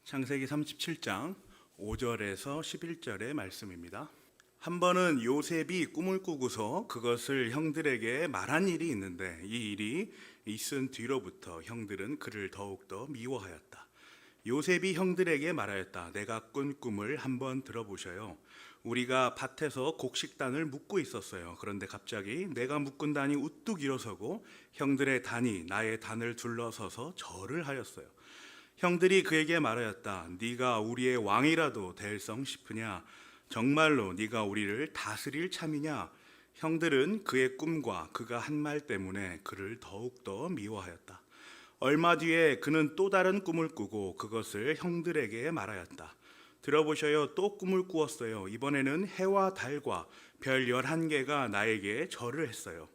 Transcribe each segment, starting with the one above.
창세기 37장 5절에서 11절의 말씀입니다. 한 번은 요셉이 꿈을 꾸고서 그것을 형들에게 말한 일이 있는데 이 일이 있은 뒤로부터 형들은 그를 더욱더 미워하였다. 요셉이 형들에게 말하였다. 내가 꾼 꿈을 한번 들어보셔요. 우리가 밭에서 곡식단을 묶고 있었어요. 그런데 갑자기 내가 묶은 단이 우뚝 일어서고 형들의 단이 나의 단을 둘러서서 절을 하였어요. 형들이 그에게 말하였다. 네가 우리의 왕이라도 될성 싶으냐? 정말로 네가 우리를 다스릴 참이냐? 형들은 그의 꿈과 그가 한 말 때문에 그를 더욱더 미워하였다. 얼마 뒤에 그는 또 다른 꿈을 꾸고 그것을 형들에게 말하였다. 들어보셔요. 또 꿈을 꾸었어요. 이번에는 해와 달과 별 11개가 나에게 절을 했어요.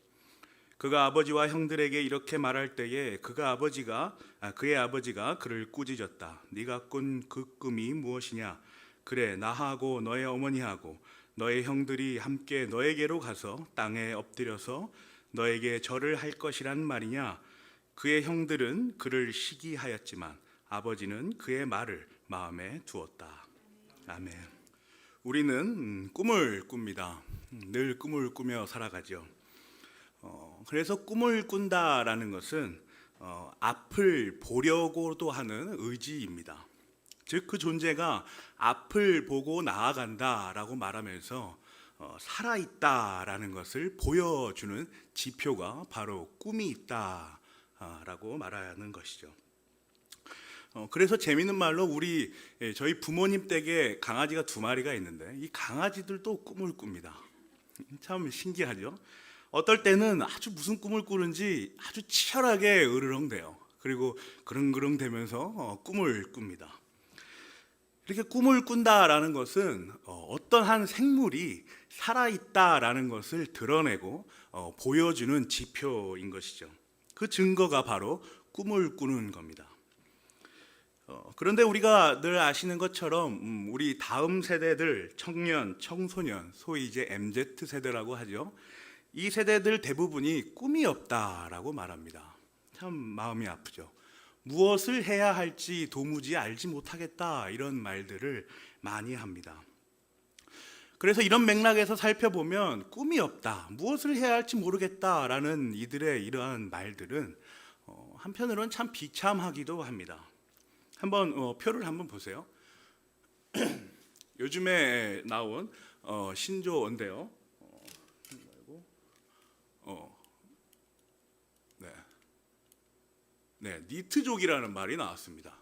그가 아버지와 형들에게 이렇게 말할 때에 그의 아버지가 그를 꾸짖었다. 네가 꾼 그 꿈이 무엇이냐? 그래, 나하고 너의 어머니하고 너의 형들이 함께 너에게로 가서 땅에 엎드려서 너에게 절을 할 것이란 말이냐? 그의 형들은 그를 시기하였지만 아버지는 그의 말을 마음에 두었다. 아멘. 우리는 꿈을 꿉니다. 늘 꿈을 꾸며 살아가죠. 그래서 꿈을 꾼다라는 것은 앞을 보려고도 하는 의지입니다. 즉 그 존재가 앞을 보고 나아간다라고 말하면서 살아있다라는 것을 보여주는 지표가 바로 꿈이 있다라고 말하는 것이죠. 그래서 재미있는 말로 저희 부모님 댁에 강아지가 2마리가 있는데 이 강아지들도 꿈을 꿉니다. 참 신기하죠. 어떨 때는 아주 무슨 꿈을 꾸는지 아주 치열하게 으르렁대요. 그리고 그릉그릉 대면서 꿈을 꿉니다. 이렇게 꿈을 꾼다라는 것은 어떤 한 생물이 살아있다라는 것을 드러내고 보여주는 지표인 것이죠. 그 증거가 바로 꿈을 꾸는 겁니다. 그런데 우리가 늘 아시는 것처럼 우리 다음 세대들, 청년, 청소년, 소위 이제 MZ 세대라고 하죠. 이 세대들 대부분이 꿈이 없다라고 말합니다. 참 마음이 아프죠. 무엇을 해야 할지 도무지 알지 못하겠다 이런 말들을 많이 합니다. 그래서 이런 맥락에서 살펴보면 꿈이 없다, 무엇을 해야 할지 모르겠다라는 이들의 이러한 말들은 한편으로는 참 비참하기도 합니다. 한번 표를 한번 보세요. 요즘에 나온 신조어인데요. 니트족이라는 말이 나왔습니다.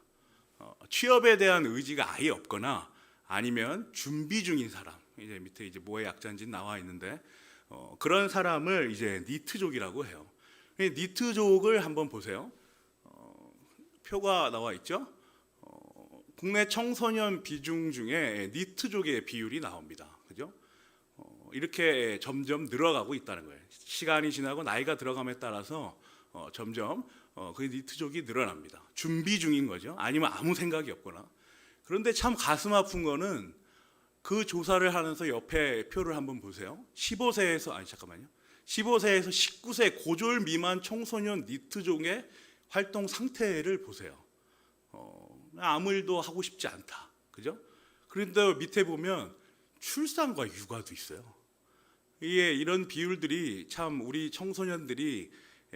취업에 대한 의지가 아예 없거나 아니면 준비 중인 사람, 이제 밑에 이제 뭐의 약자인지 나와 있는데 그런 사람을 이제 니트족이라고 해요. 니트족을 한번 보세요. 표가 나와 있죠. 국내 청소년 비중 중에 니트족의 비율이 나옵니다. 그죠? 이렇게 점점 늘어가고 있다는 거예요. 시간이 지나고 나이가 들어감에 따라서 점점 그 니트족이 늘어납니다. 준비 중인 거죠. 아니면 아무 생각이 없거나. 그런데 참 가슴 아픈 거는 그 조사를 하면서 옆에 표를 한번 보세요. 15세에서 19세 고졸 미만 청소년 니트족의 활동 상태를 보세요. 아무 일도 하고 싶지 않다. 그죠? 그런데 밑에 보면 출산과 육아도 있어요. 이런 비율들이 참 우리 청소년들이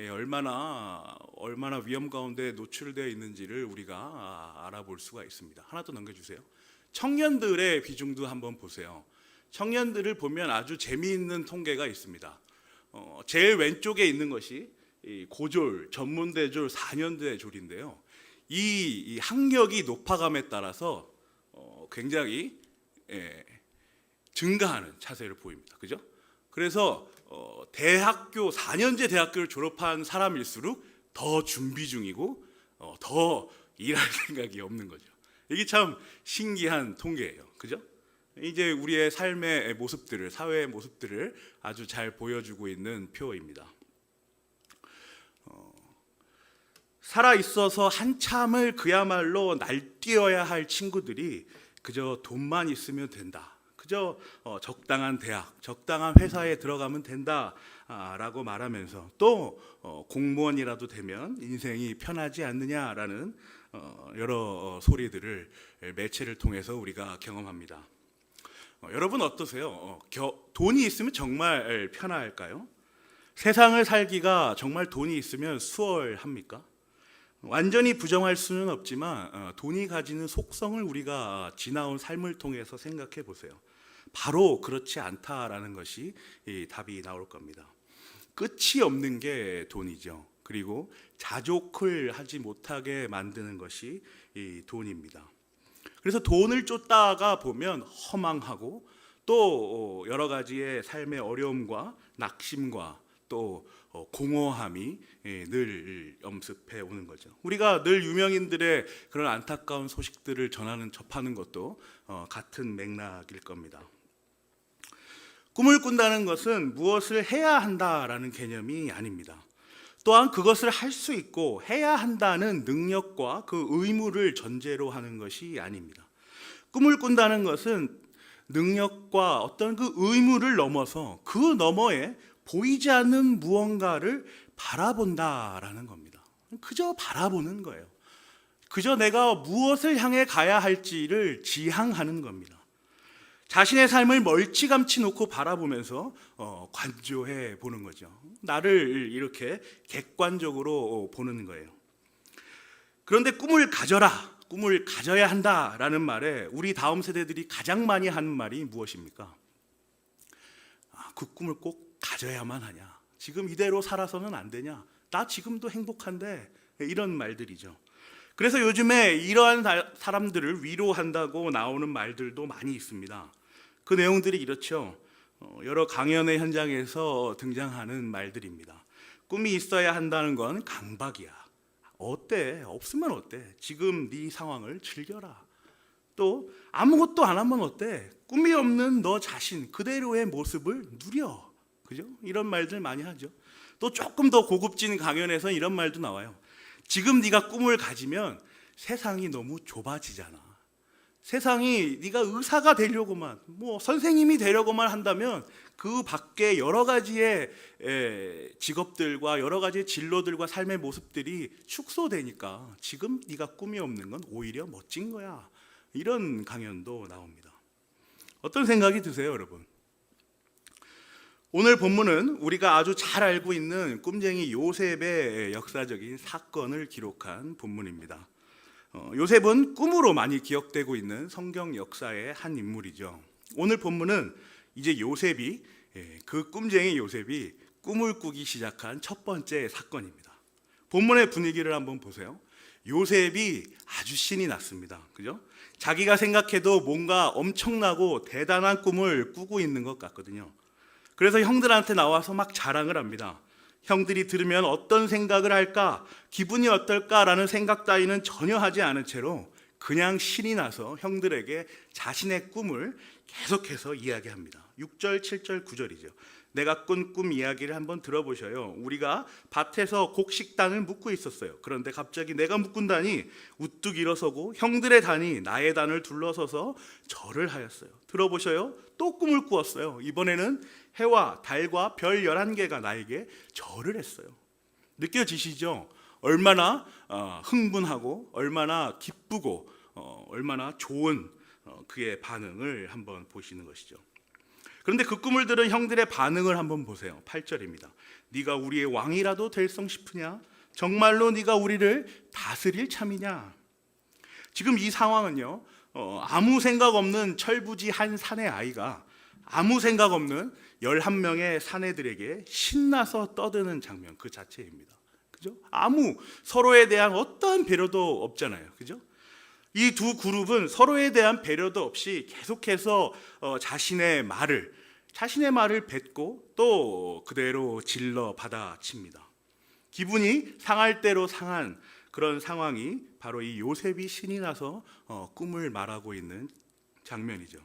얼마나 위험 가운데 노출되어 있는지를 우리가 알아볼 수가 있습니다. 하나 더 넘겨주세요. 청년들의 비중도 한번 보세요. 청년들을 보면 아주 재미있는 통계가 있습니다. 제일 왼쪽에 있는 것이 고졸, 전문대졸, 4년제 졸인데요. 이 학력이 높아감에 따라서 굉장히 증가하는 차세를 보입니다. 그죠? 그래서 대학교 4년제 대학교를 졸업한 사람일수록 더 준비 중이고 더 일할 생각이 없는 거죠. 이게 참 신기한 통계예요. 그죠? 이제 우리의 삶의 모습들을, 사회의 모습들을 아주 잘 보여주고 있는 표입니다. 살아 있어서 한참을 그야말로 날뛰어야 할 친구들이 그저 돈만 있으면 된다. 그저 적당한 대학, 적당한 회사에 들어가면 된다라고 말하면서 또 공무원이라도 되면 인생이 편하지 않느냐라는 여러 소리들을 매체를 통해서 우리가 경험합니다. 여러분 어떠세요? 돈이 있으면 정말 편할까요? 세상을 살기가 정말 돈이 있으면 수월합니까? 완전히 부정할 수는 없지만 돈이 가지는 속성을 우리가 지나온 삶을 통해서 생각해 보세요. 바로 그렇지 않다라는 것이 이 답이 나올 겁니다. 끝이 없는 게 돈이죠. 그리고 자족을 하지 못하게 만드는 것이 이 돈입니다. 그래서 돈을 쫓다가 보면 허망하고 또 여러 가지의 삶의 어려움과 낙심과 또 공허함이 늘 엄습해 오는 거죠. 우리가 늘 유명인들의 그런 안타까운 소식들을 접하는 것도 같은 맥락일 겁니다. 꿈을 꾼다는 것은 무엇을 해야 한다라는 개념이 아닙니다. 또한 그것을 할 수 있고 해야 한다는 능력과 그 의무를 전제로 하는 것이 아닙니다. 꿈을 꾼다는 것은 능력과 어떤 그 의무를 넘어서 그 너머에 보이지 않는 무언가를 바라본다라는 겁니다. 그저 바라보는 거예요. 그저 내가 무엇을 향해 가야 할지를 지향하는 겁니다. 자신의 삶을 멀찌감치 놓고 바라보면서 관조해 보는 거죠. 나를 이렇게 객관적으로 보는 거예요. 그런데 꿈을 가져라, 꿈을 가져야 한다라는 말에 우리 다음 세대들이 가장 많이 하는 말이 무엇입니까? 그 꿈을 꼭 가져야만 하냐? 지금 이대로 살아서는 안 되냐? 나 지금도 행복한데, 이런 말들이죠. 그래서 요즘에 이러한 사람들을 위로한다고 나오는 말들도 많이 있습니다. 그 내용들이 이렇죠. 여러 강연의 현장에서 등장하는 말들입니다. 꿈이 있어야 한다는 건 강박이야. 어때? 없으면 어때? 지금 네 상황을 즐겨라. 또 아무것도 안 하면 어때? 꿈이 없는 너 자신 그대로의 모습을 누려. 그죠? 이런 말들 많이 하죠. 또 조금 더 고급진 강연에서 이런 말도 나와요. 지금 네가 꿈을 가지면 세상이 너무 좁아지잖아. 세상이 네가 의사가 되려고만, 선생님이 되려고만 한다면 그 밖에 여러 가지의 직업들과 여러 가지의 진로들과 삶의 모습들이 축소되니까 지금 네가 꿈이 없는 건 오히려 멋진 거야. 이런 강연도 나옵니다. 어떤 생각이 드세요, 여러분? 오늘 본문은 우리가 아주 잘 알고 있는 꿈쟁이 요셉의 역사적인 사건을 기록한 본문입니다. 요셉은 꿈으로 많이 기억되고 있는 성경 역사의 한 인물이죠. 오늘 본문은 이제 그 꿈쟁이 요셉이 꿈을 꾸기 시작한 첫 번째 사건입니다. 본문의 분위기를 한번 보세요. 요셉이 아주 신이 났습니다. 그죠? 자기가 생각해도 뭔가 엄청나고 대단한 꿈을 꾸고 있는 것 같거든요. 그래서 형들한테 나와서 막 자랑을 합니다. 형들이 들으면 어떤 생각을 할까, 기분이 어떨까라는 생각 따위는 전혀 하지 않은 채로 그냥 신이 나서 형들에게 자신의 꿈을 계속해서 이야기합니다. 6절, 7절, 9절이죠. 내가 꾼 꿈 이야기를 한번 들어보셔요. 우리가 밭에서 곡식단을 묶고 있었어요. 그런데 갑자기 내가 묶은다니 우뚝 일어서고 형들의 단이 나의 단을 둘러서서 절을 하였어요. 들어보셔요. 또 꿈을 꾸었어요. 이번에는 해와 달과 별 11개가 나에게 절을 했어요. 느껴지시죠? 얼마나 흥분하고 얼마나 기쁘고 얼마나 좋은 그의 반응을 한번 보시는 것이죠. 그런데 그 꿈을 들은 형들의 반응을 한번 보세요. 8절입니다. 네가 우리의 왕이라도 될성 싶으냐? 정말로 네가 우리를 다스릴 참이냐? 지금 이 상황은요, 아무 생각 없는 철부지 한 사내 아이가 아무 생각 없는 11명의 사내들에게 신나서 떠드는 장면 그 자체입니다. 그죠? 서로에 대한 어떠한 배려도 없잖아요. 그죠? 이 두 그룹은 서로에 대한 배려도 없이 계속해서 자신의 말을 뱉고 또 그대로 질러 받아칩니다. 기분이 상할 대로 상한 그런 상황이 바로 이 요셉이 신이 나서 꿈을 말하고 있는 장면이죠.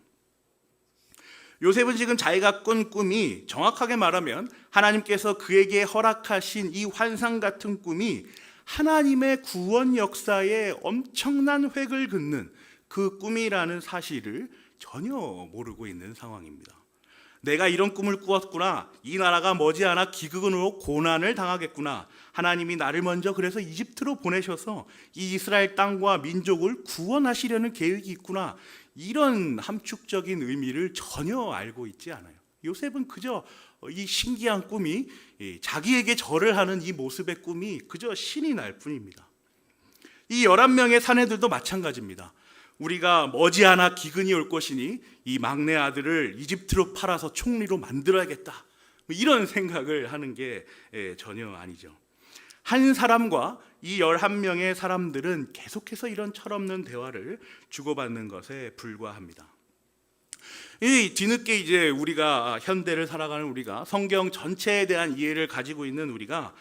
요셉은 지금 자기가 꾼 꿈이 정확하게 말하면 하나님께서 그에게 허락하신 이 환상 같은 꿈이 하나님의 구원 역사에 엄청난 획을 긋는 그 꿈이라는 사실을 전혀 모르고 있는 상황입니다. 내가 이런 꿈을 꾸었구나. 이 나라가 머지않아 기근으로 고난을 당하겠구나. 하나님이 나를 먼저 그래서 이집트로 보내셔서 이 이스라엘 땅과 민족을 구원하시려는 계획이 있구나. 이런 함축적인 의미를 전혀 알고 있지 않아요. 요셉은 그저 이 신기한 꿈이, 자기에게 절을 하는 이 모습의 꿈이 그저 신이 날 뿐입니다. 이 11명의 사내들도 마찬가지입니다. 우리가 머지않아 기근이 올 것이니 이 막내 아들을 이집트로 팔아서 총리로 만들어야겠다, 이런 생각을 하는 게 전혀 아니죠. 한 사람과 이 11명의 사람들은 계속해서 이런 철없는 대화를 주고받는 것에 불과합니다. 이 뒤늦게 이제 우리가 현대를 살아가는 우리가 성경 전체에 대한 이해를 가지고 있는 우리가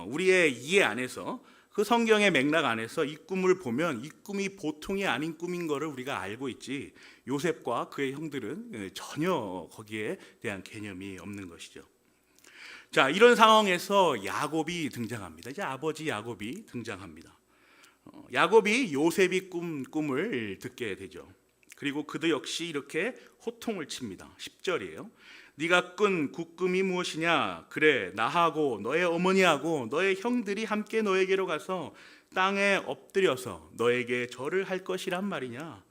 우리의 이해 안에서, 그 성경의 맥락 안에서 이 꿈을 보면 이 꿈이 보통이 아닌 꿈인 것을 우리가 알고 있지, 요셉과 그의 형들은 전혀 거기에 대한 개념이 없는 것이죠. 자, 이런 상황에서 야곱이 등장합니다. 이제 아버지 야곱이 등장합니다. 야곱이 요셉이 꿈을 듣게 되죠. 그리고 그도 역시 이렇게 호통을 칩니다. 10절이에요. 네가 꾼 굿꿈이 무엇이냐? 그래, 나하고 너의 어머니하고 너의 형들이 함께 너에게로 가서 땅에 엎드려서 너에게 절을 할 것이란 말이냐?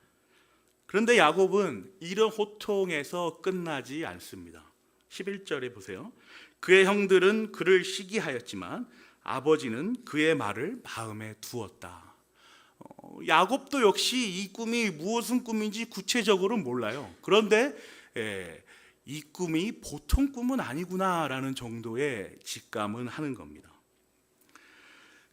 그런데 야곱은 이런 호통에서 끝나지 않습니다. 11절에 보세요. 그의 형들은 그를 시기하였지만 아버지는 그의 말을 마음에 두었다. 야곱도 역시 이 꿈이 무엇은 꿈인지 구체적으로 몰라요. 그런데 이 꿈이 보통 꿈은 아니구나라는 정도의 직감은 하는 겁니다.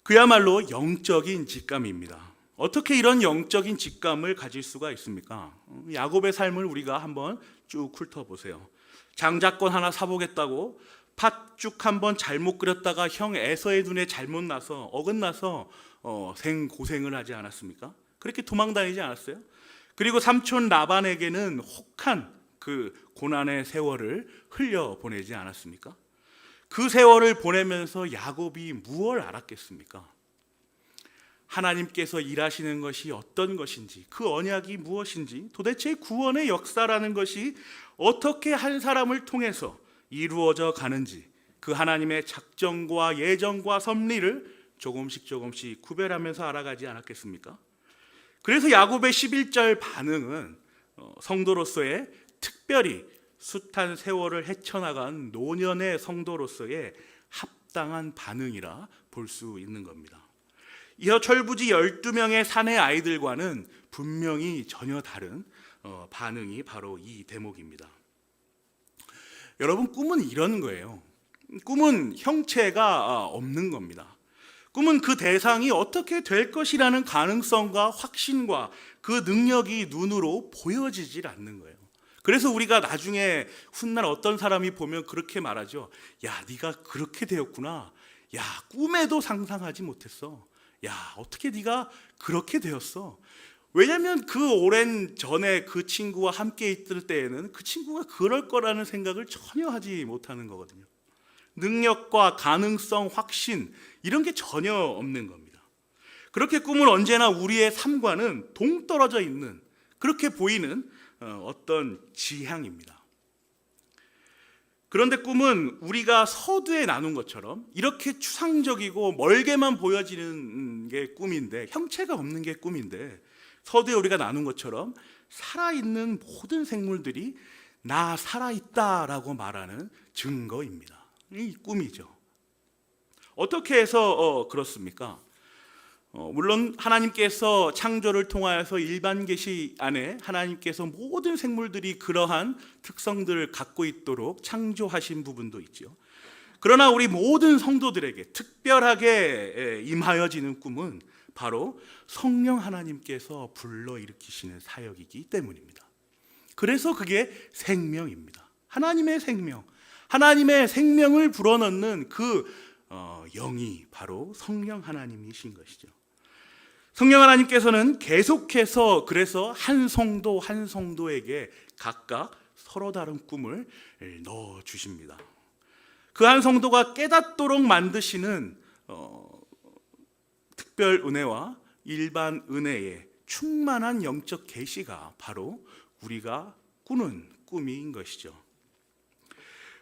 그야말로 영적인 직감입니다. 어떻게 이런 영적인 직감을 가질 수가 있습니까? 야곱의 삶을 우리가 한번 쭉 훑어보세요. 장자권 하나 사보겠다고 팥죽 한번 잘못 끓였다가 형 에서의 눈에 잘못 나서 어긋나서 생고생을 하지 않았습니까? 그렇게 도망다니지 않았어요? 그리고 삼촌 라반에게는 혹한 그 고난의 세월을 흘려보내지 않았습니까? 그 세월을 보내면서 야곱이 무엇을 알았겠습니까? 하나님께서 일하시는 것이 어떤 것인지, 그 언약이 무엇인지, 도대체 구원의 역사라는 것이 어떻게 한 사람을 통해서 이루어져 가는지, 그 하나님의 작정과 예정과 섭리를 조금씩 구별하면서 알아가지 않았겠습니까? 그래서 야곱의 11절 반응은 성도로서의, 특별히 숱한 세월을 헤쳐나간 노년의 성도로서의 합당한 반응이라 볼 수 있는 겁니다. 이어 철부지 12명의 사내 아이들과는 분명히 전혀 다른 반응이 바로 이 대목입니다. 여러분, 꿈은 이런 거예요. 꿈은 형체가 없는 겁니다. 꿈은 그 대상이 어떻게 될 것이라는 가능성과 확신과 그 능력이 눈으로 보여지질 않는 거예요. 그래서 우리가 나중에 훗날 어떤 사람이 보면 그렇게 말하죠. 야, 네가 그렇게 되었구나. 야, 꿈에도 상상하지 못했어. 야, 어떻게 네가 그렇게 되었어. 왜냐하면 그 오랜 전에 그 친구와 함께 있을 때에는 그 친구가 그럴 거라는 생각을 전혀 하지 못하는 거거든요. 능력과 가능성, 확신, 이런 게 전혀 없는 겁니다. 그렇게 꿈은 언제나 우리의 삶과는 동떨어져 있는, 그렇게 보이는 어떤 지향입니다. 그런데 꿈은 우리가 서두에 나눈 것처럼 이렇게 추상적이고 멀게만 보여지는 게 꿈인데, 형체가 없는 게 꿈인데, 서두에 우리가 나눈 것처럼 살아있는 모든 생물들이 나 살아있다라고 말하는 증거입니다. 이 꿈이죠. 어떻게 해서 그렇습니까? 물론 하나님께서 창조를 통하여서 일반 계시 안에 하나님께서 모든 생물들이 그러한 특성들을 갖고 있도록 창조하신 부분도 있죠. 그러나 우리 모든 성도들에게 특별하게 임하여지는 꿈은 바로 성령 하나님께서 불러일으키시는 사역이기 때문입니다. 그래서 그게 생명입니다. 하나님의 생명, 하나님의 생명을 불어넣는 그 영이 바로 성령 하나님이신 것이죠. 성령 하나님께서는 계속해서 그래서 한 성도 한 성도에게 각각 서로 다른 꿈을 넣어 주십니다. 그 한 성도가 깨닫도록 만드시는 특별 은혜와 일반 은혜의 충만한 영적 계시가 바로 우리가 꾸는 꿈인 것이죠.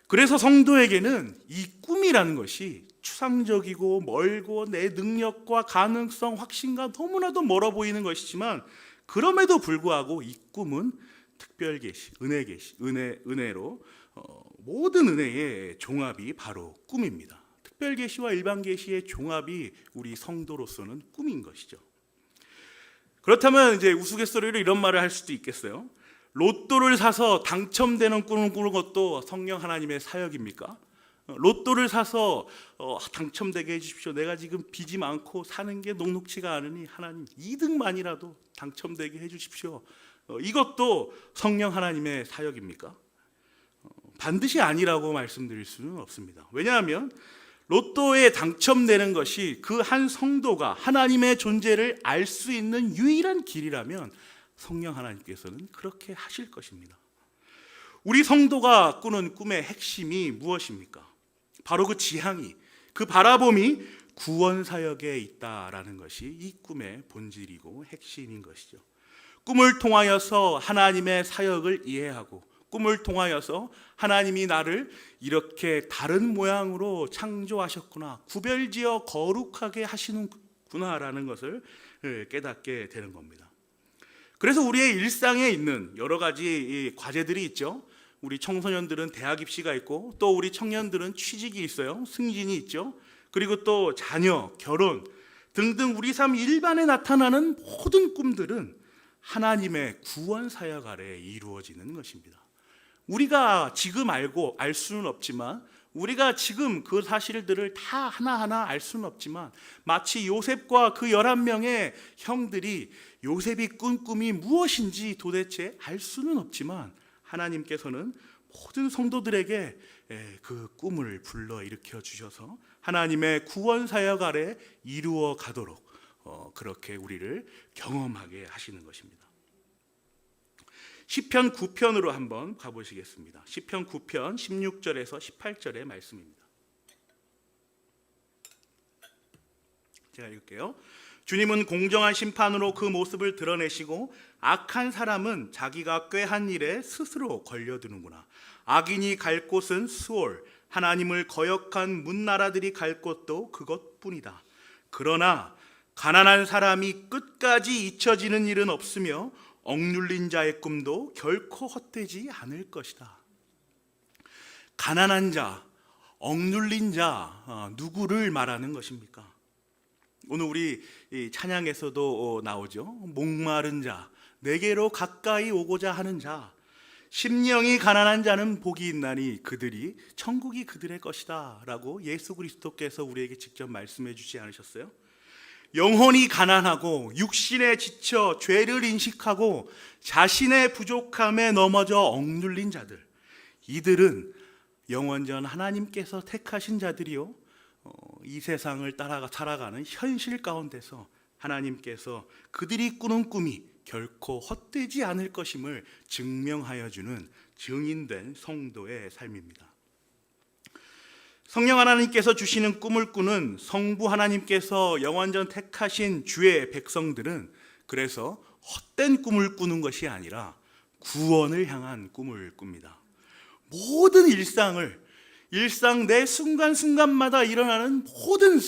그래서 성도에게는 이 꿈이라는 것이 추상적이고 멀고 내 능력과 가능성, 확신과 너무나도 멀어 보이는 것이지만, 그럼에도 불구하고 이 꿈은 특별 계시, 은혜로 모든 은혜의 종합이 바로 꿈입니다. 특별 계시와 일반 계시의 종합이 우리 성도로서는 꿈인 것이죠. 그렇다면 이제 우스갯소리로 이런 말을 할 수도 있겠어요. 로또를 사서 당첨되는 꿈을 꾸는 것도 성령 하나님의 사역입니까? 로또를 사서 당첨되게 해주십시오. 내가 지금 빚이 많고 사는 게 녹록지가 않으니 하나님 2등만이라도 당첨되게 해주십시오. 이것도 성령 하나님의 사역입니까? 반드시 아니라고 말씀드릴 수는 없습니다. 왜냐하면 로또에 당첨되는 것이 그 한 성도가 하나님의 존재를 알 수 있는 유일한 길이라면 성령 하나님께서는 그렇게 하실 것입니다. 우리 성도가 꾸는 꿈의 핵심이 무엇입니까? 바로 그 지향이, 그 바라봄이 구원 사역에 있다라는 것이 이 꿈의 본질이고 핵심인 것이죠. 꿈을 통하여서 하나님의 사역을 이해하고, 꿈을 통하여서 하나님이 나를 이렇게 다른 모양으로 창조하셨구나, 구별지어 거룩하게 하시는구나라는 것을 깨닫게 되는 겁니다. 그래서 우리의 일상에 있는 여러 가지 과제들이 있죠. 우리 청소년들은 대학 입시가 있고, 또 우리 청년들은 취직이 있어요. 승진이 있죠. 그리고 또 자녀, 결혼 등등 우리 삶 일반에 나타나는 모든 꿈들은 하나님의 구원 사역 아래 이루어지는 것입니다. 우리가 지금 알고 알 수는 없지만, 우리가 지금 그 사실들을 다 하나하나 알 수는 없지만, 마치 요셉과 그 11명의 형들이 요셉이 꾼 꿈이 무엇인지 도대체 알 수는 없지만, 하나님께서는 모든 성도들에게 그 꿈을 불러일으켜 주셔서 하나님의 구원 사역 아래 이루어 가도록 그렇게 우리를 경험하게 하시는 것입니다. 시편 9편으로 한번 가보시겠습니다. 시편 9편 16절에서 18절의 말씀입니다. 제가 읽을게요. 주님은 공정한 심판으로 그 모습을 드러내시고, 악한 사람은 자기가 꾀한 일에 스스로 걸려드는구나. 악인이 갈 곳은 수올, 하나님을 거역한 문나라들이 갈 곳도 그것뿐이다. 그러나 가난한 사람이 끝까지 잊혀지는 일은 없으며 억눌린 자의 꿈도 결코 헛되지 않을 것이다. 가난한 자, 억눌린 자, 누구를 말하는 것입니까? 오늘 우리 찬양에서도 나오죠. 목마른 자, 내게로 가까이 오고자 하는 자, 심령이 가난한 자는 복이 있나니 그들이 천국이 그들의 것이다 라고 예수 그리스도께서 우리에게 직접 말씀해 주지 않으셨어요? 영혼이 가난하고 육신에 지쳐 죄를 인식하고 자신의 부족함에 넘어져 억눌린 자들, 이들은 영원전 하나님께서 택하신 자들이요, 이 세상을 따라가 살아가는 현실 가운데서 하나님께서 그들이 꾸는 꿈이 결코 헛되지 않을 것임을 증명하여 주는 증인된 성도의 삶입니다. 성령 하나님께서 주시는 꿈을 꾸는 성부 하나님께서 영원전 택하신 주의 백성들은 그래서 헛된 꿈을 꾸는 것이 아니라 구원을 향한 꿈을 꿉니다. 모든 일상 내 순간순간마다 일어나는 모든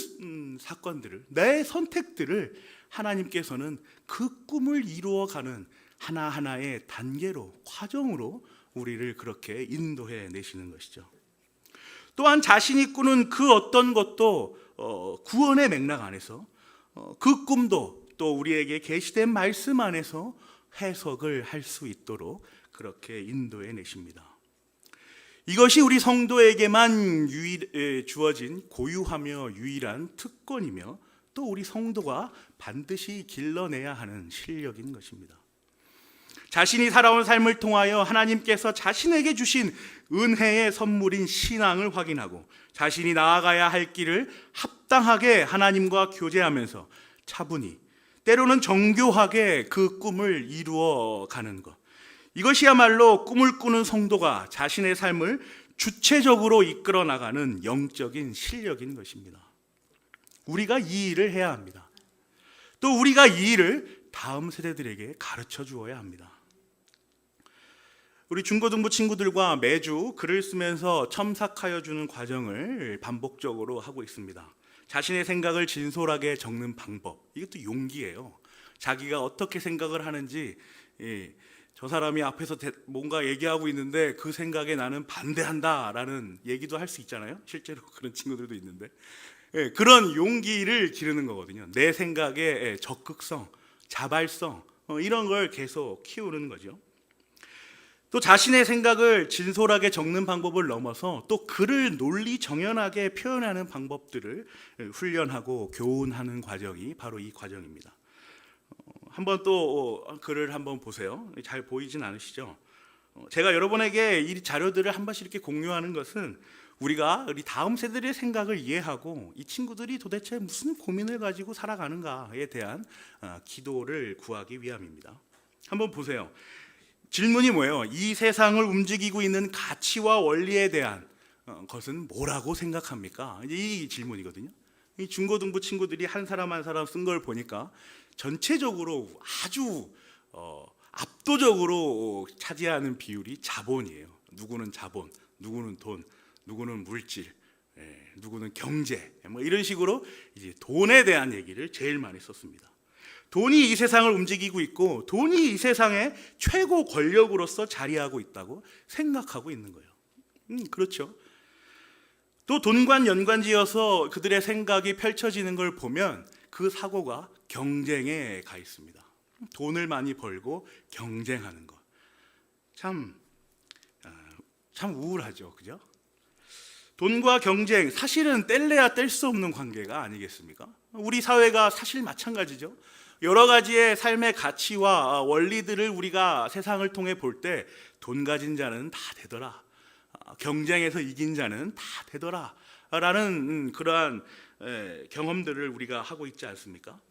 사건들을, 내 선택들을 하나님께서는 그 꿈을 이루어가는 하나하나의 단계로, 과정으로 우리를 그렇게 인도해 내시는 것이죠. 또한 자신이 꾸는 그 어떤 것도 구원의 맥락 안에서, 그 꿈도 또 우리에게 계시된 말씀 안에서 해석을 할 수 있도록 그렇게 인도해 내십니다. 이것이 우리 성도에게만 주어진 고유하며 유일한 특권이며, 또 우리 성도가 반드시 길러내야 하는 실력인 것입니다. 자신이 살아온 삶을 통하여 하나님께서 자신에게 주신 은혜의 선물인 신앙을 확인하고, 자신이 나아가야 할 길을 합당하게 하나님과 교제하면서 차분히, 때로는 정교하게 그 꿈을 이루어 가는 것, 이것이야말로 꿈을 꾸는 성도가 자신의 삶을 주체적으로 이끌어 나가는 영적인 실력인 것입니다. 우리가 이 일을 해야 합니다. 또 우리가 이 일을 다음 세대들에게 가르쳐 주어야 합니다. 우리 중고등부 친구들과 매주 글을 쓰면서 첨삭하여 주는 과정을 반복적으로 하고 있습니다. 자신의 생각을 진솔하게 적는 방법, 이것도 용기예요. 자기가 어떻게 생각을 하는지, 저 사람이 앞에서 뭔가 얘기하고 있는데 그 생각에 나는 반대한다라는 얘기도 할 수 있잖아요. 실제로 그런 친구들도 있는데, 그런 용기를 기르는 거거든요. 내 생각의 적극성, 자발성, 이런 걸 계속 키우는 거죠. 또 자신의 생각을 진솔하게 적는 방법을 넘어서 또 글을 논리 정연하게 표현하는 방법들을 훈련하고 교훈하는 과정이 바로 이 과정입니다. 한번 또 글을 한번 보세요. 잘 보이진 않으시죠? 제가 여러분에게 이 자료들을 한 번씩 이렇게 공유하는 것은 우리 다음 세대의 생각을 이해하고 이 친구들이 도대체 무슨 고민을 가지고 살아가는가에 대한 기도를 구하기 위함입니다. 한번 보세요. 질문이 뭐예요? 이 세상을 움직이고 있는 가치와 원리에 대한 것은 뭐라고 생각합니까? 이 질문이거든요. 이 중고등부 친구들이 한 사람 한 사람 쓴 걸 보니까 전체적으로 아주 압도적으로 차지하는 비율이 자본이에요. 누구는 자본, 누구는 돈, 누구는 물질, 누구는 경제, 뭐 이런 식으로 이제 돈에 대한 얘기를 제일 많이 썼습니다. 돈이 이 세상을 움직이고 있고 돈이 이 세상의 최고 권력으로서 자리하고 있다고 생각하고 있는 거예요. 그렇죠. 또 돈과 연관지어서 그들의 생각이 펼쳐지는 걸 보면 그 사고가 경쟁에 가 있습니다. 돈을 많이 벌고 경쟁하는 것. 참 우울하죠. 그죠? 돈과 경쟁, 사실은 뗄래야 뗄 수 없는 관계가 아니겠습니까? 우리 사회가 사실 마찬가지죠. 여러 가지의 삶의 가치와 원리들을 우리가 세상을 통해 볼 때 돈 가진 자는 다 되더라, 경쟁에서 이긴 자는 다 되더라 라는 그러한 경험들을 우리가 하고 있지 않습니까?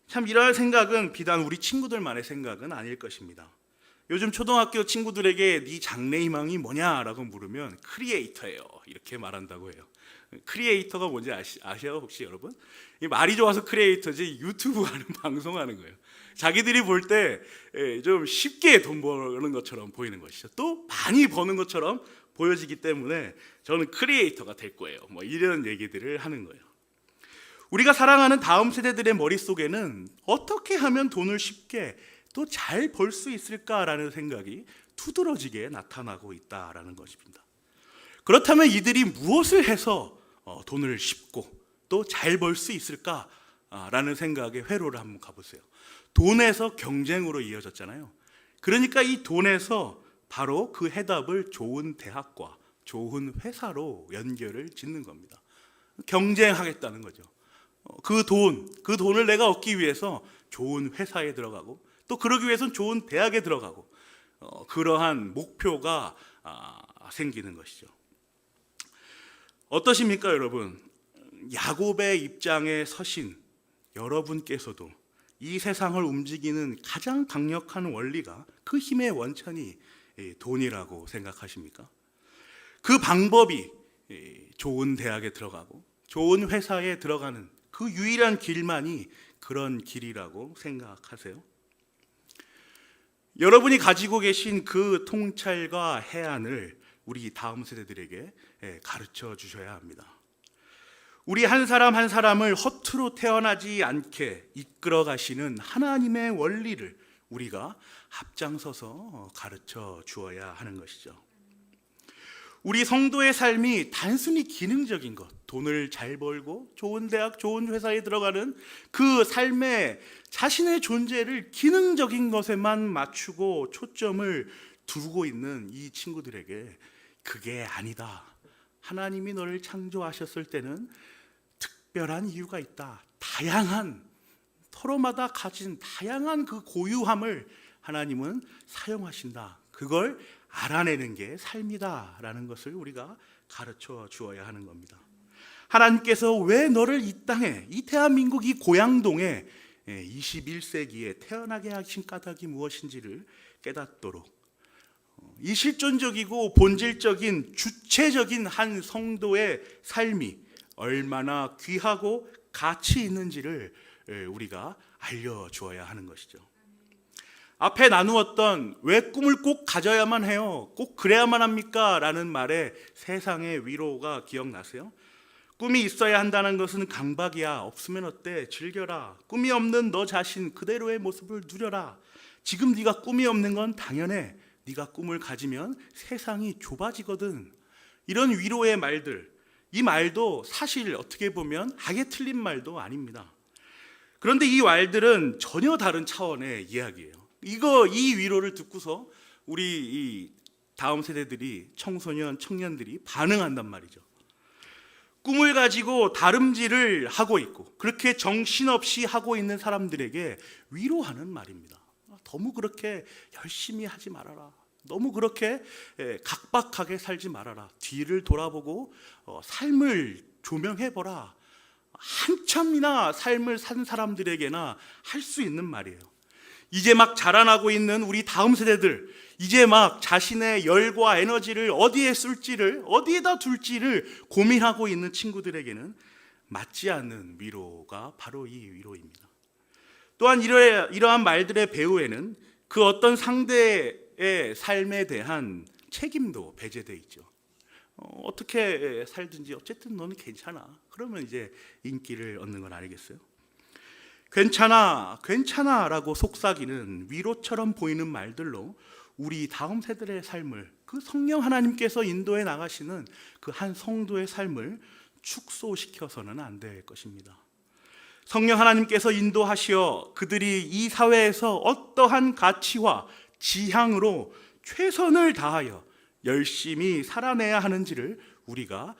참 이러한 생각은 비단 우리 친구들만의 생각은 아닐 것입니다. 요즘 초등학교 친구들에게 네 장래희망이 뭐냐라고 물으면 크리에이터예요 이렇게 말한다고 해요. 크리에이터가 뭔지 아셔 혹시 여러분? 이 말이 좋아서 크리에이터지 유튜브 하는 방송하는 거예요. 자기들이 볼 때 좀 쉽게 돈 버는 것처럼 보이는 것이죠. 또 많이 버는 것처럼 보여지기 때문에 저는 크리에이터가 될 거예요. 뭐 이런 얘기들을 하는 거예요. 우리가 사랑하는 다음 세대들의 머릿속에는 어떻게 하면 돈을 쉽게 또 잘 벌 수 있을까라는 생각이 두드러지게 나타나고 있다라는 것입니다. 그렇다면 이들이 무엇을 해서 돈을 쉽고 또 잘 벌 수 있을까라는 생각에 회로를 한번 가보세요. 돈에서 경쟁으로 이어졌잖아요. 그러니까 이 돈에서 바로 그 해답을 좋은 대학과 좋은 회사로 연결을 짓는 겁니다. 경쟁하겠다는 거죠. 그 돈을 내가 얻기 위해서 좋은 회사에 들어가고 또 그러기 위해서는 좋은 대학에 들어가고 그러한 목표가 생기는 것이죠. 어떠십니까 여러분? 야곱의 입장에 서신 여러분께서도 이 세상을 움직이는 가장 강력한 원리가 그 힘의 원천이 돈이라고 생각하십니까? 그 방법이 좋은 대학에 들어가고 좋은 회사에 들어가는 그 유일한 길만이 그런 길이라고 생각하세요? 여러분이 가지고 계신 그 통찰과 해안을 우리 다음 세대들에게 가르쳐 주셔야 합니다. 우리 한 사람 한 사람을 허투루 태어나지 않게 이끌어 가시는 하나님의 원리를 우리가 앞장서서 가르쳐 주어야 하는 것이죠. 우리 성도의 삶이 단순히 기능적인 것, 돈을 잘 벌고 좋은 대학, 좋은 회사에 들어가는 그 삶에 자신의 존재를 기능적인 것에만 맞추고 초점을 두고 있는 이 친구들에게 그게 아니다. 하나님이 너를 창조하셨을 때는 특별한 이유가 있다. 다양한, 서로마다 가진 다양한 그 고유함을 하나님은 사용하신다. 그걸 알아내는 게 삶이다라는 것을 우리가 가르쳐 주어야 하는 겁니다. 하나님께서 왜 너를 이 땅에, 이 대한민국 이 고양동에 21세기에 태어나게 하신 까닭이 무엇인지를 깨닫도록 이 실존적이고 본질적인 주체적인 한 성도의 삶이 얼마나 귀하고 가치 있는지를 우리가 알려주어야 하는 것이죠. 앞에 나누었던 왜 꿈을 꼭 가져야만 해요? 꼭 그래야만 합니까? 라는 말에 세상의 위로가 기억나세요? 꿈이 있어야 한다는 것은 강박이야. 없으면 어때? 즐겨라. 꿈이 없는 너 자신 그대로의 모습을 누려라. 지금 네가 꿈이 없는 건 당연해. 네가 꿈을 가지면 세상이 좁아지거든. 이런 위로의 말들, 이 말도 사실 어떻게 보면 아예 틀린 말도 아닙니다. 그런데 이 말들은 전혀 다른 차원의 이야기예요. 이 위로를 듣고서 우리 이 다음 세대들이, 청소년, 청년들이 반응한단 말이죠. 꿈을 가지고 다름질을 하고 있고 그렇게 정신없이 하고 있는 사람들에게 위로하는 말입니다. 너무 그렇게 열심히 하지 말아라. 너무 그렇게 각박하게 살지 말아라. 뒤를 돌아보고 삶을 조명해보라. 한참이나 삶을 산 사람들에게나 할 수 있는 말이에요. 이제 막 자라나고 있는 우리 다음 세대들, 이제 막 자신의 열과 에너지를 어디에 쓸지를, 어디에다 둘지를 고민하고 있는 친구들에게는 맞지 않는 위로가 바로 이 위로입니다. 또한 이러한 말들의 배후에는 그 어떤 상대의 삶에 대한 책임도 배제되어 있죠. 어떻게 살든지 어쨌든 너는 괜찮아. 그러면 이제 인기를 얻는 건 아니겠어요? 괜찮아, 괜찮아 라고 속삭이는 위로처럼 보이는 말들로 우리 다음 세대의 삶을, 그 성령 하나님께서 인도해 나가시는 그 한 성도의 삶을 축소시켜서는 안 될 것입니다. 성령 하나님께서 인도하시어 그들이 이 사회에서 어떠한 가치와 지향으로 최선을 다하여 열심히 살아내야 하는지를 우리가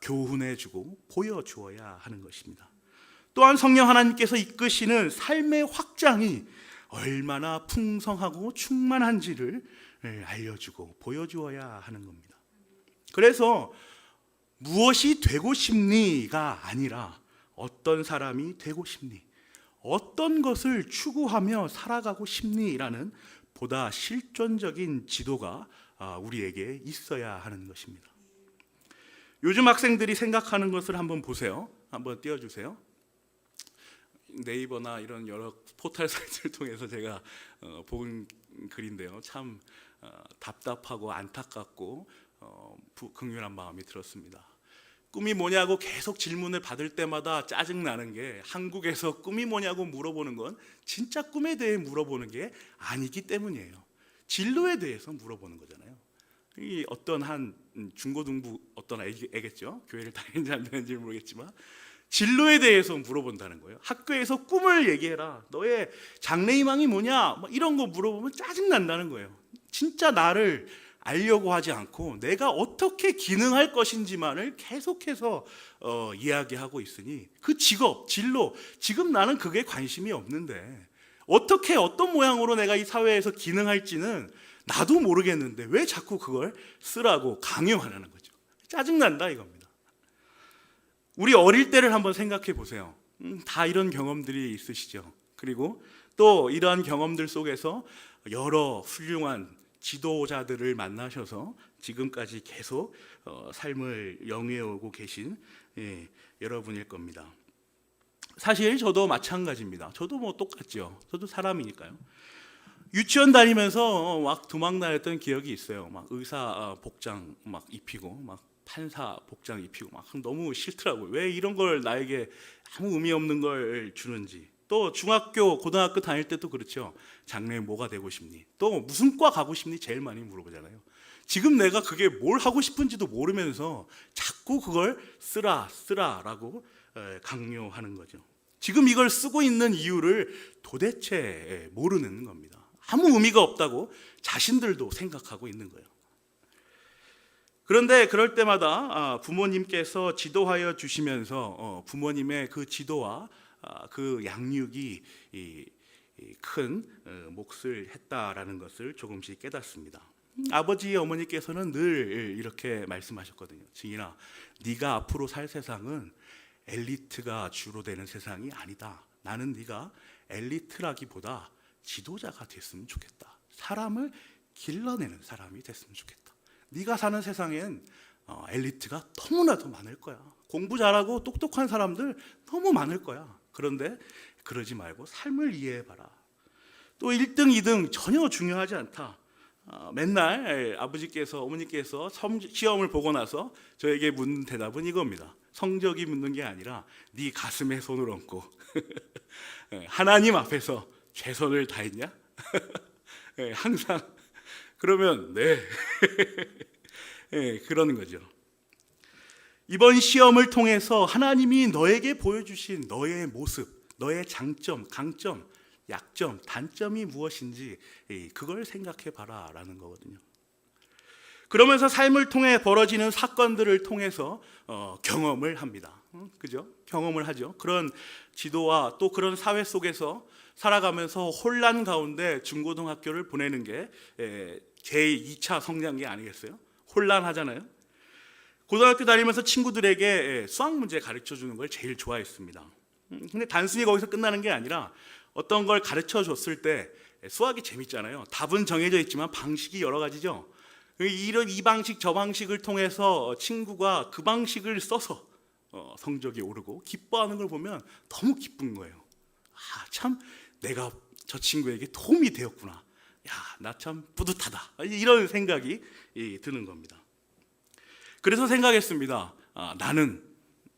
교훈해주고 보여주어야 하는 것입니다. 또한 성령 하나님께서 이끄시는 삶의 확장이 얼마나 풍성하고 충만한지를 알려주고 보여주어야 하는 겁니다. 그래서 무엇이 되고 싶니가 아니라 어떤 사람이 되고 싶니? 어떤 것을 추구하며 살아가고 싶니라는 보다 실존적인 지도가 우리에게 있어야 하는 것입니다. 요즘 학생들이 생각하는 것을 한번 보세요. 한번 띄워주세요. 네이버나 이런 여러 포털 사이트를 통해서 제가 본 글인데요. 참 답답하고 안타깝고 긍휼한 마음이 들었습니다. 꿈이 뭐냐고 계속 질문을 받을 때마다 짜증나는 게, 한국에서 꿈이 뭐냐고 물어보는 건 진짜 꿈에 대해 물어보는 게 아니기 때문이에요. 진로에 대해서 물어보는 거잖아요. 이 어떤 한 중고등부 어떤 애겠죠. 교회를 다니는지 안 다니는지 모르겠지만 진로에 대해서 물어본다는 거예요. 학교에서 꿈을 얘기해라. 너의 장래희망이 뭐냐? 이런 거 물어보면 짜증난다는 거예요. 진짜 나를 알려고 하지 않고 내가 어떻게 기능할 것인지만을 계속해서 이야기하고 있으니 그 직업, 진로, 지금 나는 그게 관심이 없는데 어떻게 어떤 모양으로 내가 이 사회에서 기능할지는 나도 모르겠는데 왜 자꾸 그걸 쓰라고 강요하는 거죠. 짜증난다 이겁니다. 우리 어릴 때를 한번 생각해 보세요. 다 이런 경험들이 있으시죠. 그리고 또 이러한 경험들 속에서 여러 훌륭한 지도자들을 만나셔서 지금까지 계속 삶을 영위해오고 계신 여러분일 겁니다. 사실 저도 마찬가지입니다. 저도 뭐 똑같죠. 저도 사람이니까요. 유치원 다니면서 막 도망 다녔던 기억이 있어요. 막 의사 복장 막 입히고 막 판사 복장 입히고 막 너무 싫더라고요. 왜 이런 걸 나에게 아무 의미 없는 걸 주는지. 또 중학교, 고등학교 다닐 때도 그렇죠. 장래에 뭐가 되고 싶니? 또 무슨 과 가고 싶니? 제일 많이 물어보잖아요. 지금 내가 그게 뭘 하고 싶은지도 모르면서 자꾸 그걸 쓰라라고 강요하는 거죠. 지금 이걸 쓰고 있는 이유를 도대체 모르는 겁니다. 아무 의미가 없다고 자신들도 생각하고 있는 거예요. 그런데 그럴 때마다 부모님께서 지도하여 주시면서 부모님의 그 지도와 그 양육이 큰 몫을 했다라는 것을 조금씩 깨닫습니다. 아버지 어머니께서는 늘 이렇게 말씀하셨거든요. 증인아, 네가 앞으로 살 세상은 엘리트가 주로 되는 세상이 아니다. 나는 네가 엘리트라기보다 지도자가 됐으면 좋겠다. 사람을 길러내는 사람이 됐으면 좋겠다. 네가 사는 세상엔 엘리트가 너무나도 많을 거야. 공부 잘하고 똑똑한 사람들 너무 많을 거야. 그런데 그러지 말고 삶을 이해해봐라. 또 1등, 2등 전혀 중요하지 않다. 맨날 아버지께서 어머니께서 시험을 보고 나서 저에게 묻는 대답은 이겁니다. 성적이 묻는 게 아니라 네 가슴에 손을 얹고 하나님 앞에서 최선을 다했냐? 항상 그러면 네 그러는 거죠. 이번 시험을 통해서 하나님이 너에게 보여주신 너의 모습, 너의 장점, 강점, 약점, 단점이 무엇인지 그걸 생각해 봐라 라는 거거든요. 그러면서 삶을 통해 벌어지는 사건들을 통해서 경험을 합니다. 그죠? 경험을 하죠. 그런 지도와 또 그런 사회 속에서 살아가면서 혼란 가운데 중고등학교를 보내는 게 제 2차 성장기 아니겠어요? 혼란하잖아요. 고등학교 다니면서 친구들에게 수학 문제 가르쳐 주는 걸 제일 좋아했습니다. 근데 단순히 거기서 끝나는 게 아니라 어떤 걸 가르쳐 줬을 때 수학이 재밌잖아요. 답은 정해져 있지만 방식이 여러 가지죠. 이런 이 방식 저 방식을 통해서 친구가 그 방식을 써서 성적이 오르고 기뻐하는 걸 보면 너무 기쁜 거예요. 참 내가 저 친구에게 도움이 되었구나. 나 참 뿌듯하다. 이런 생각이 드는 겁니다. 그래서 생각했습니다. 나는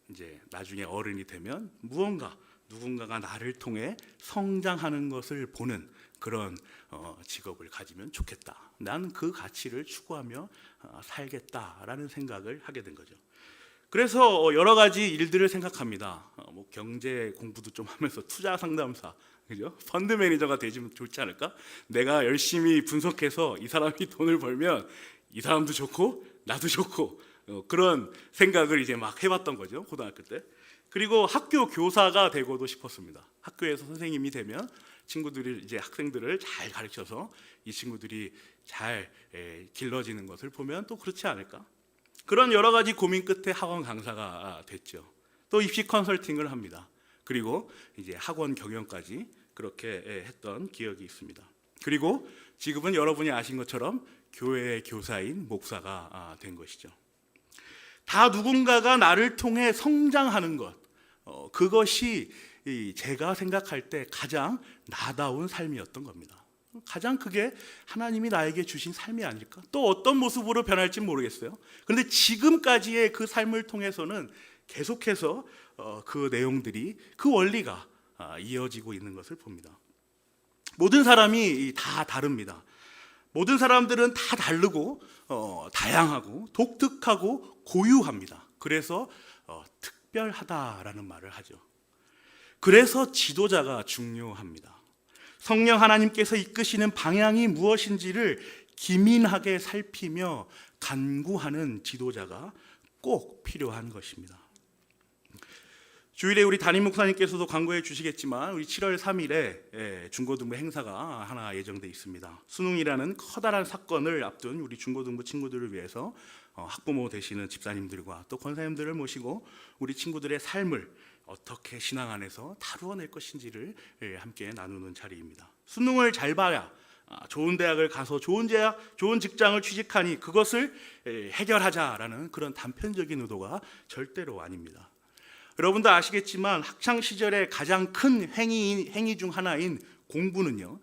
이제 나중에 어른이 되면 누군가가 나를 통해 성장하는 것을 보는 그런 직업을 가지면 좋겠다. 나는 그 가치를 추구하며 살겠다라는 생각을 하게 된 거죠. 그래서 여러 가지 일들을 생각합니다. 경제 공부도 좀 하면서 투자 상담사, 그죠? 펀드 매니저가 되시면 좋지 않을까? 내가 열심히 분석해서 이 사람이 돈을 벌면 이 사람도 좋고 나도 좋고 그런 생각을 이제 막 해봤던 거죠, 고등학교 때. 그리고 학교 교사가 되고도 싶었습니다. 학교에서 선생님이 되면 친구들이 이제 학생들을 잘 가르쳐서 이 친구들이 잘 길러지는 것을 보면 또 그렇지 않을까? 그런 여러 가지 고민 끝에 학원 강사가 됐죠. 또 입시 컨설팅을 합니다. 그리고 이제 학원 경영까지 그렇게 했던 기억이 있습니다. 그리고 지금은 여러분이 아신 것처럼 교회의 교사인 목사가 된 것이죠. 다 누군가가 나를 통해 성장하는 것, 그것이 제가 생각할 때 가장 나다운 삶이었던 겁니다. 가장 그게 하나님이 나에게 주신 삶이 아닐까? 또 어떤 모습으로 변할지 모르겠어요. 그런데 지금까지의 그 삶을 통해서는 계속해서 그 내용들이, 그 원리가 이어지고 있는 것을 봅니다. 모든 사람이 다 다릅니다. 모든 사람들은 다 다르고 다양하고 독특하고 고유합니다. 그래서 특별하다라는 말을 하죠. 그래서 지도자가 중요합니다. 성령 하나님께서 이끄시는 방향이 무엇인지를 기민하게 살피며 간구하는 지도자가 꼭 필요한 것입니다. 주일에 우리 담임 목사님께서도 광고해 주시겠지만 우리 7월 3일에 중고등부 행사가 하나 예정돼 있습니다. 수능이라는 커다란 사건을 앞둔 우리 중고등부 친구들을 위해서 학부모 되시는 집사님들과 또 권사님들을 모시고 우리 친구들의 삶을 어떻게 신앙 안에서 다루어낼 것인지를 함께 나누는 자리입니다. 수능을 잘 봐야 좋은 대학을 가서 좋은 직장을 취직하니 그것을 해결하자라는 그런 단편적인 의도가 절대로 아닙니다. 여러분도 아시겠지만 학창 시절에 가장 큰 행위 중 하나인 공부는요,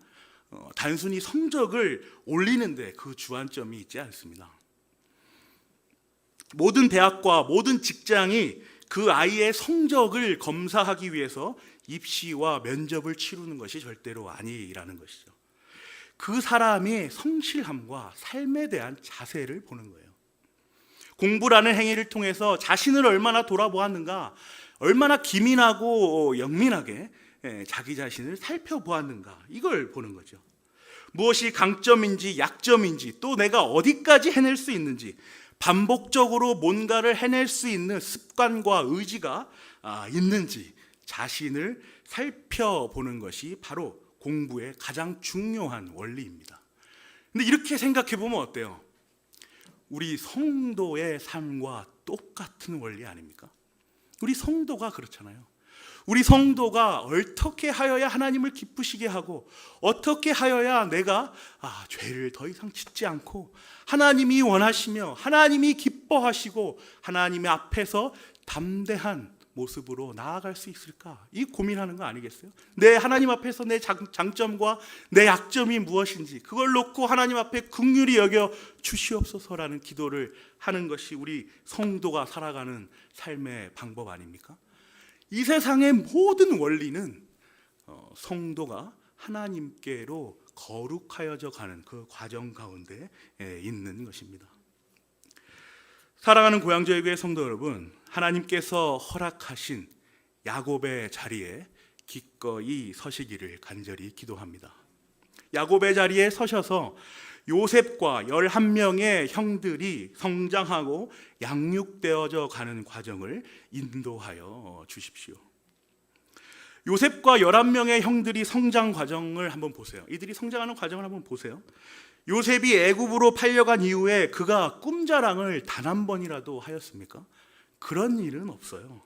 단순히 성적을 올리는데 그 주안점이 있지 않습니다. 모든 대학과 모든 직장이 그 아이의 성적을 검사하기 위해서 입시와 면접을 치르는 것이 절대로 아니라는 것이죠. 그 사람의 성실함과 삶에 대한 자세를 보는 거예요. 공부라는 행위를 통해서 자신을 얼마나 돌아보았는가, 얼마나 기민하고 영민하게 자기 자신을 살펴보았는가, 이걸 보는 거죠. 무엇이 강점인지 약점인지, 또 내가 어디까지 해낼 수 있는지, 반복적으로 뭔가를 해낼 수 있는 습관과 의지가 있는지 자신을 살펴보는 것이 바로 공부의 가장 중요한 원리입니다. 근데 이렇게 생각해 보면 어때요? 우리 성도의 삶과 똑같은 원리 아닙니까? 우리 성도가 그렇잖아요. 우리 성도가 어떻게 하여야 하나님을 기쁘시게 하고, 어떻게 하여야 내가 죄를 더 이상 짓지 않고 하나님이 원하시며 하나님이 기뻐하시고 하나님의 앞에서 담대한 모습으로 나아갈 수 있을까? 이 고민하는 거 아니겠어요? 내 하나님 앞에서 내 장점과 내 약점이 무엇인지 그걸 놓고 하나님 앞에 긍휼히 여겨 주시옵소서라는 기도를 하는 것이 우리 성도가 살아가는 삶의 방법 아닙니까? 이 세상의 모든 원리는 성도가 하나님께로 거룩하여져 가는 그 과정 가운데 있는 것입니다. 사랑하는 고향저회교회 성도 여러분, 하나님께서 허락하신 야곱의 자리에 기꺼이 서시기를 간절히 기도합니다. 야곱의 자리에 서셔서 요셉과 11명의 형들이 성장하고 양육되어져 가는 과정을 인도하여 주십시오. 요셉과 11명의 형들이 성장 과정을 한번 보세요. 이들이 성장하는 과정을 한번 보세요. 요셉이 애굽으로 팔려간 이후에 그가 꿈자랑을 단 한 번이라도 하였습니까? 그런 일은 없어요.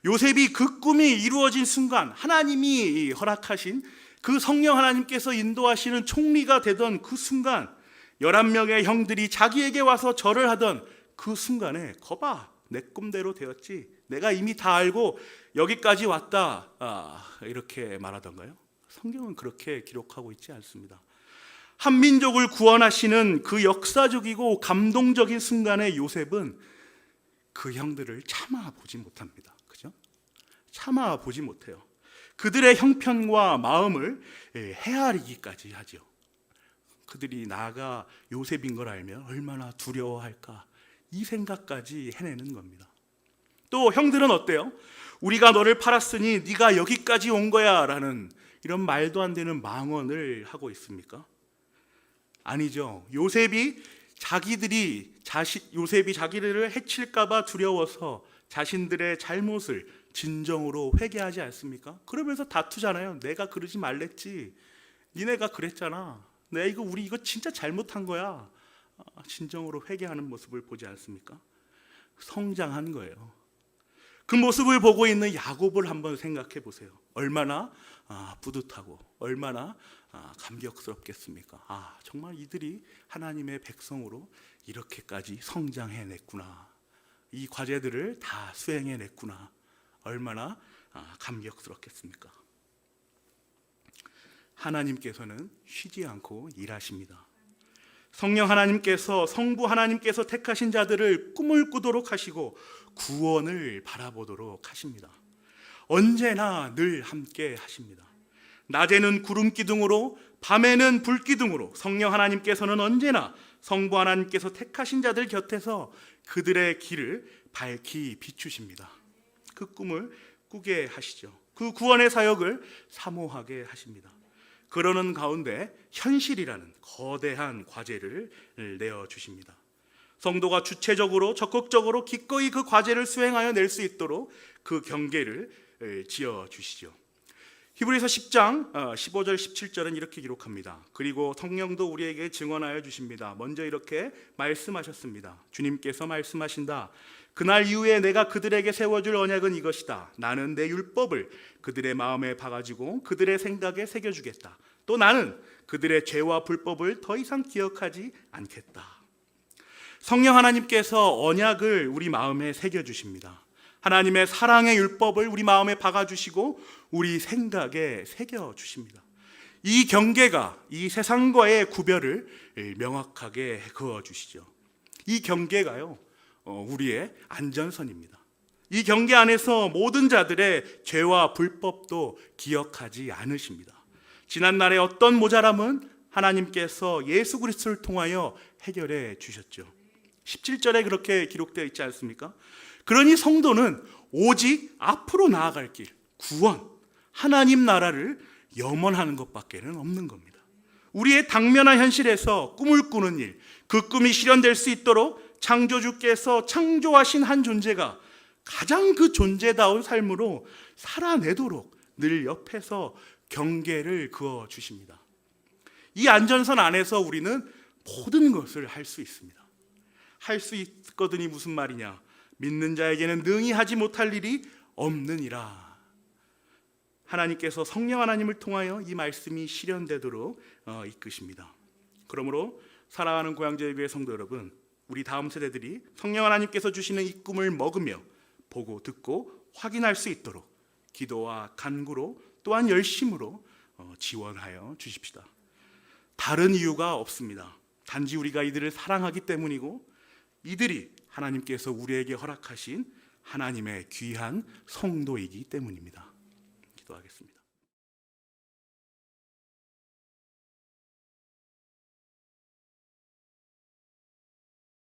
요셉이 그 꿈이 이루어진 순간 하나님이 허락하신 그 성령 하나님께서 인도하시는 총리가 되던 그 순간 11명의 형들이 자기에게 와서 절을 하던 그 순간에 거봐 내 꿈대로 되었지, 내가 이미 다 알고 여기까지 왔다, 이렇게 말하던가요? 성경은 그렇게 기록하고 있지 않습니다. 한민족을 구원하시는 그 역사적이고 감동적인 순간에 요셉은 그 형들을 참아보지 못합니다. 그죠? 참아보지 못해요. 그들의 형편과 마음을 헤아리기까지 하죠. 그들이 나가 요셉인 걸 알면 얼마나 두려워할까, 이 생각까지 해내는 겁니다. 또 형들은 어때요? 우리가 너를 팔았으니 네가 여기까지 온 거야 라는 이런 말도 안 되는 망언을 하고 있습니까? 아니죠. 요셉이 자기들을 해칠까 봐 두려워서 자신들의 잘못을 진정으로 회개하지 않습니까? 그러면서 다투잖아요. 내가 그러지 말랬지, 니네가 그랬잖아, 우리 이거 진짜 잘못한 거야. 진정으로 회개하는 모습을 보지 않습니까? 성장한 거예요. 그 모습을 보고 있는 야곱을 한번 생각해 보세요. 얼마나 뿌듯하고 얼마나 감격스럽겠습니까? 정말 이들이 하나님의 백성으로 이렇게까지 성장해냈구나, 이 과제들을 다 수행해냈구나, 얼마나 감격스럽겠습니까? 하나님께서는 쉬지 않고 일하십니다. 성령 하나님께서, 성부 하나님께서 택하신 자들을 꿈을 꾸도록 하시고 구원을 바라보도록 하십니다. 언제나 늘 함께 하십니다. 낮에는 구름 기둥으로, 밤에는 불 기둥으로 성령 하나님께서는 언제나 성부 하나님께서 택하신 자들 곁에서 그들의 길을 밝히 비추십니다. 그 꿈을 꾸게 하시죠. 그 구원의 사역을 사모하게 하십니다. 그러는 가운데 현실이라는 거대한 과제를 내어주십니다. 성도가 주체적으로 적극적으로 기꺼이 그 과제를 수행하여 낼 수 있도록 그 경계를 지어주시죠. 히브리서 10장 15절 17절은 이렇게 기록합니다. 그리고 성령도 우리에게 증언하여 주십니다. 먼저 이렇게 말씀하셨습니다. 주님께서 말씀하신다. 그날 이후에 내가 그들에게 세워줄 언약은 이것이다. 나는 내 율법을 그들의 마음에 박아주고 그들의 생각에 새겨주겠다. 또 나는 그들의 죄와 불법을 더 이상 기억하지 않겠다. 성령 하나님께서 언약을 우리 마음에 새겨주십니다. 하나님의 사랑의 율법을 우리 마음에 박아주시고 우리 생각에 새겨주십니다. 이 경계가 이 세상과의 구별을 명확하게 그어주시죠. 이 경계가요, 우리의 안전선입니다. 이 경계 안에서 모든 자들의 죄와 불법도 기억하지 않으십니다. 지난날의 어떤 모자람은 하나님께서 예수 그리스도를 통하여 해결해 주셨죠. 17절에 그렇게 기록되어 있지 않습니까? 그러니 성도는 오직 앞으로 나아갈 길, 구원, 하나님 나라를 염원하는 것밖에는 없는 겁니다. 우리의 당면한 현실에서 꿈을 꾸는 일, 그 꿈이 실현될 수 있도록 창조주께서 창조하신 한 존재가 가장 그 존재다운 삶으로 살아내도록 늘 옆에서 경계를 그어 주십니다. 이 안전선 안에서 우리는 모든 것을 할 수 있습니다. 할 수 있거든이 무슨 말이냐? 믿는 자에게는 능히 하지 못할 일이 없느니라. 하나님께서 성령 하나님을 통하여 이 말씀이 실현되도록 이끄십니다. 그러므로 사랑하는 고향제일교회 성도 여러분, 우리 다음 세대들이 성령 하나님께서 주시는 이 꿈을 먹으며 보고 듣고 확인할 수 있도록 기도와 간구로 또한 열심으로 지원하여 주십시다. 다른 이유가 없습니다. 단지 우리가 이들을 사랑하기 때문이고 이들이 하나님께서 우리에게 허락하신 하나님의 귀한 성도이기 때문입니다. 기도하겠습니다.